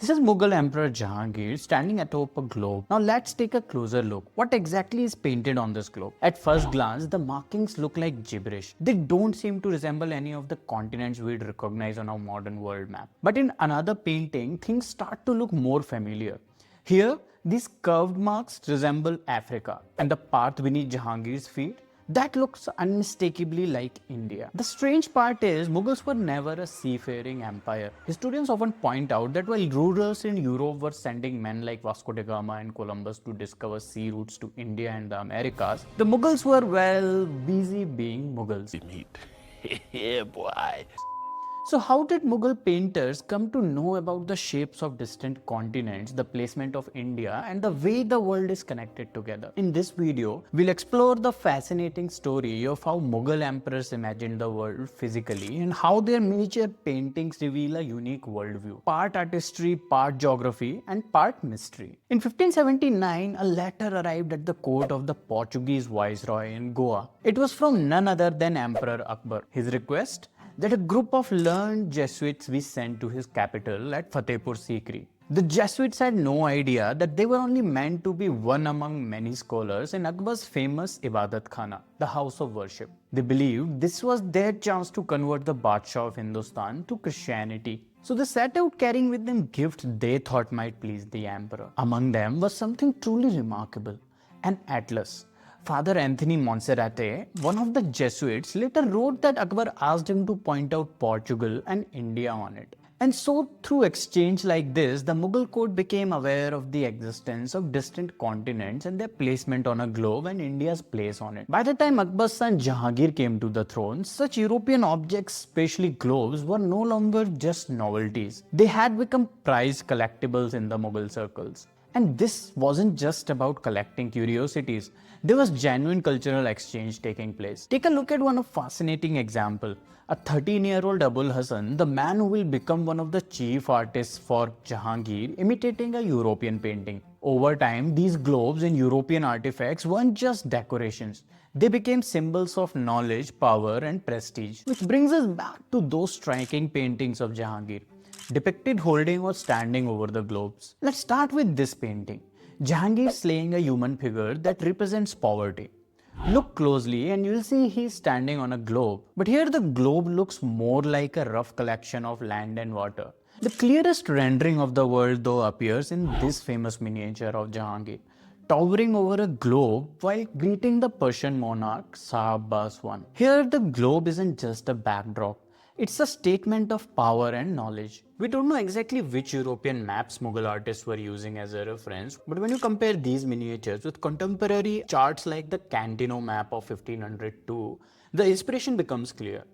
This is Mughal Emperor Jahangir standing atop a globe. Now let's take a closer look. What exactly is painted on this globe? At first glance, the markings look like gibberish. They don't seem to resemble any of the continents we'd recognize on our modern world map. But in another painting, things start to look more familiar. Here, these curved marks resemble Africa, and the path beneath Jahangir's feet, that looks unmistakably like India. The strange part is, Mughals were never a seafaring empire. Historians often point out that while rulers in Europe were sending men like Vasco da Gama and Columbus to discover sea routes to India and the Americas, the Mughals were, well, busy being Mughals. Yeah, boy. So how did Mughal painters come to know about the shapes of distant continents, the placement of India, and the way the world is connected together? In this video, we'll explore the fascinating story of how Mughal emperors imagined the world physically and how their major paintings reveal a unique worldview. Part artistry, part geography, and part mystery. In 1579, a letter arrived at the court of the Portuguese viceroy in Goa. It was from none other than Emperor Akbar. His request? That a group of learned Jesuits be sent to his capital at Fatehpur Sikri. The Jesuits had no idea that they were only meant to be one among many scholars in Akbar's famous Ibadat Khana, the house of worship. They believed this was their chance to convert the Badshah of Hindustan to Christianity. So they set out carrying with them gifts they thought might please the emperor. Among them was something truly remarkable, an atlas. Father Anthony Monserrate, one of the Jesuits, later wrote that Akbar asked him to point out Portugal and India on it. And so, through exchange like this, the Mughal court became aware of the existence of distant continents and their placement on a globe and India's place on it. By the time Akbar's son Jahangir came to the throne, such European objects, especially globes, were no longer just novelties. They had become prized collectibles in the Mughal circles. And this wasn't just about collecting curiosities. There was genuine cultural exchange taking place. Take a look at one fascinating example. A 13-year-old Abul Hasan, the man who will become one of the chief artists for Jahangir, imitating a European painting. Over time, these globes and European artifacts weren't just decorations. They became symbols of knowledge, power, and prestige. Which brings us back to those striking paintings of Jahangir, depicted holding or standing over the globes. Let's start with this painting. Jahangir slaying a human figure that represents poverty. Look closely and you'll see he's standing on a globe. But here the globe looks more like a rough collection of land and water. The clearest rendering of the world though appears in this famous miniature of Jahangir, towering over a globe while greeting the Persian monarch Shah Abbas I. Here the globe isn't just a backdrop. It's a statement of power and knowledge. We don't know exactly which European maps Mughal artists were using as a reference, but when you compare these miniatures with contemporary charts like the Cantino map of 1502, the inspiration becomes clear.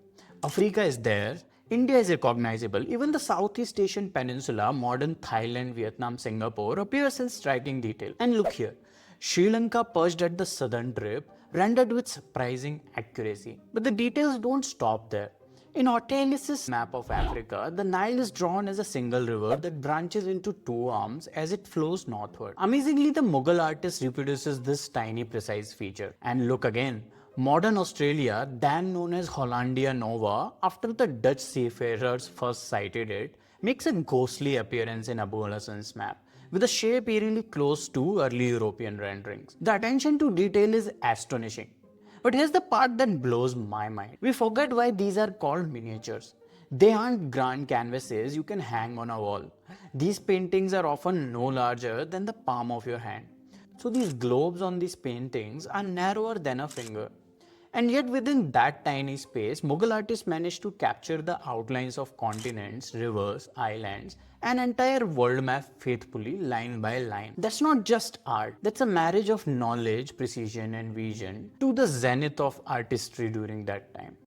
Africa is there, India is recognizable, even the Southeast Asian peninsula, modern Thailand, Vietnam, Singapore appears in striking detail. And look here, Sri Lanka perched at the southern tip, rendered with surprising accuracy. But the details don't stop there. In Ortelius' map of Africa, the Nile is drawn as a single river that branches into two arms as it flows northward. Amazingly, the Mughal artist reproduces this tiny precise feature. And look again, modern Australia, then known as Hollandia Nova, after the Dutch seafarers first sighted it, makes a ghostly appearance in Abu al-Hasan's map, with a shape eerily close to early European renderings. The attention to detail is astonishing. But here's the part that blows my mind. We forget why these are called miniatures. They aren't grand canvases you can hang on a wall. These paintings are often no larger than the palm of your hand. So these globes on these paintings are narrower than a finger. And yet within that tiny space, Mughal artists managed to capture the outlines of continents, rivers, islands, an entire world map faithfully, line by line. That's not just art, that's a marriage of knowledge, precision and vision to the zenith of artistry during that time.